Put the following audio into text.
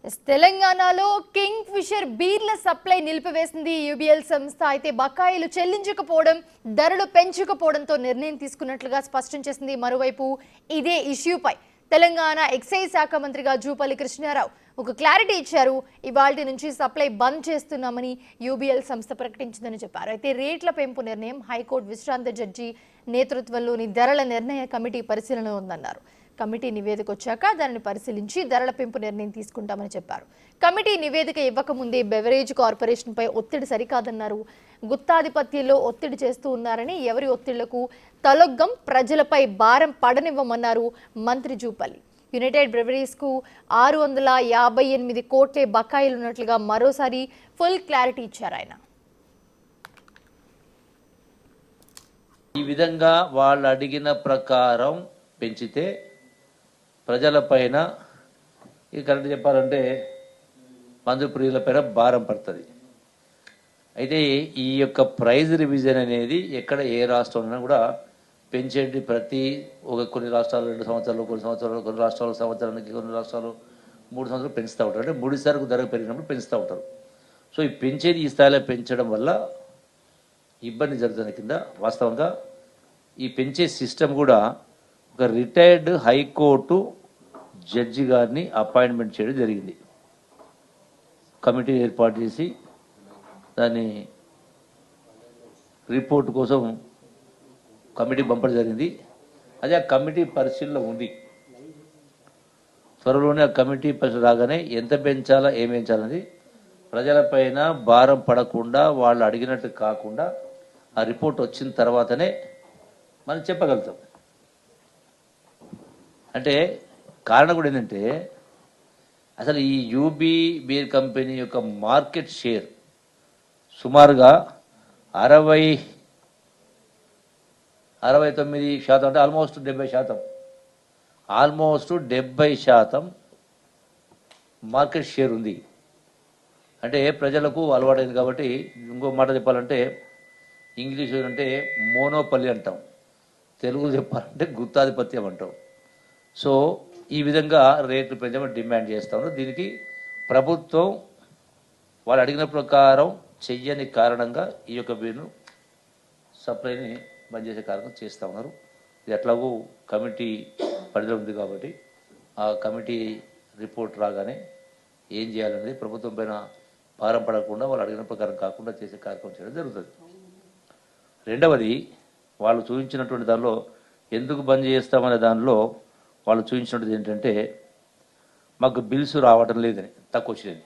తెలంగాణలో Kingfisher బీర్ల supply నిలిపివేసింది యూబీఎల్ సంస్థ. అయితే బకాయిలు చెల్లించకపోవడం, ధరలు పెంచకపోవడంతో నిర్ణయం తీసుకున్నట్లుగా స్పష్టం చేసింది. మరోవైపు ఇదే ఇష్యూపై తెలంగాణ ఎక్సైజ్ శాఖ మంత్రిగా జూపల్లి కృష్ణారావు ఒక క్లారిటీ ఇచ్చారు. ఇవాల్టి నుంచి సప్లై బంద్ చేస్తున్నామని యూబీఎల్ సంస్థ ప్రకటించిందని చెప్పారు. అయితే రేట్ల పెంపు నిర్ణయం హైకోర్టు విశ్రాంత జడ్జి నేతృత్వంలోని ధరల నిర్ణయ కమిటీ పరిశీలనలో ఉందన్నారు. కమిటీ నివేదిక వచ్చాక దానిని పరిశీలించి ధరల పెంపు నిర్ణయం తీసుకుంటామని చెప్పారు. కమిటీ నివేదిక ఇవ్వకముందే బెవరేజ్ కార్పొరేషన్పై ఒత్తిడి సరికాదన్నారు. గుత్తాధిపత్యంలో ఒత్తిడి చేస్తూ ఉన్నారని, ఎవరి ఒత్తిళ్లకు తలొగ్గం, ప్రజలపై భారం పడనివ్వమన్నారు మంత్రి జూపల్లి. యునైటెడ్ బ్రెవరీస్కు 658 కోట్లే బకాయిలున్నట్లుగా మరోసారి ఫుల్ క్లారిటీ ఇచ్చారు ఆయన. ఈ విధంగా వాళ్ళు అడిగిన ప్రకారం పెంచితే ప్రజలపైన ఈ కరెక్ట్ చెప్పాలంటే మందు ప్రియులపైన భారం పడుతుంది. అయితే ఈ యొక్క ప్రైజ్ రివిజన్ అనేది ఎక్కడ ఏ రాష్ట్రంలో కూడా పెంచేటి ప్రతి కొన్ని రాష్ట్రాలు 2 సంవత్సరాలు, కొన్ని సంవత్సరాలు, కొన్ని రాష్ట్రాలు సంవత్సరానికి, కొన్ని రాష్ట్రాలు 3 సంవత్సరాలు పెంచుతూ ఉంటారు. అంటే 3 సార్లు ధర పెరిగినప్పుడు పెంచుతూ ఉంటారు. సో ఈ పెంచేది ఈ స్థాయిలో పెంచడం వల్ల ఇబ్బంది జరుగుతున్న కింద వాస్తవంగా ఈ పెంచే సిస్టమ్ కూడా ఒక రిటైర్డ్ హైకోర్టు జడ్జి గారిని అపాయింట్మెంట్ చేయడం జరిగింది. కమిటీ ఏర్పాటు చేసి దాని రిపోర్ట్ కోసం కమిటీ పంపడం జరిగింది. అదే ఆ కమిటీ పరిశీలనలో ఉంది. త్వరలోనే ఆ కమిటీ పరిశీలన రాగానే ఎంత పెంచాలా, ఏం పెంచాలనేది ప్రజలపైన భారం పడకుండా, వాళ్ళు అడిగినట్టు కాకుండా ఆ రిపోర్ట్ వచ్చిన తర్వాతనే మనం చెప్పగలుగుతాం. అంటే కారణం కూడా ఏంటంటే అసలు ఈ యూబీ బీర్ కంపెనీ యొక్క మార్కెట్ షేర్ సుమారుగా 69% అంటే ఆల్మోస్ట్ 70% మార్కెట్ షేర్ ఉంది. అంటే ప్రజలకు అలవాటైంది కాబట్టి, ఇంకో మాట చెప్పాలంటే ఇంగ్లీష్ అంటే మోనోపల్లి అంటాం, తెలుగులో చెప్పాలంటే గుత్తాధిపత్యం అంటాం. సో ఈ విధంగా రేట్లు పెంచమని డిమాండ్ చేస్తాను. దీనికి ప్రభుత్వం వాళ్ళు అడిగిన ప్రకారం చెయ్యని కారణంగా ఈ యొక్క బీర్ను సప్లైని బంద్ చేసే కారణం చేస్తూ ఉన్నారు. ఇది ఎట్లాగూ కమిటీ పరిధిలో ఉంది కాబట్టి ఆ కమిటీ రిపోర్ట్ రాగానే ఏం చేయాలనేది ప్రభుత్వం పైన భారం పడకుండా, వాళ్ళు అడిగిన ప్రకారం కాకుండా చేసే కార్యక్రమం చేయడం జరుగుతుంది. రెండవది, వాళ్ళు చూపించినటువంటి దానిలో ఎందుకు బంద్ చేస్తామనే దానిలో వాళ్ళు చూపించినట్టు ఏంటంటే మాకు బిల్స్ రావటం లేదని, తక్కువ వచ్చినాయి.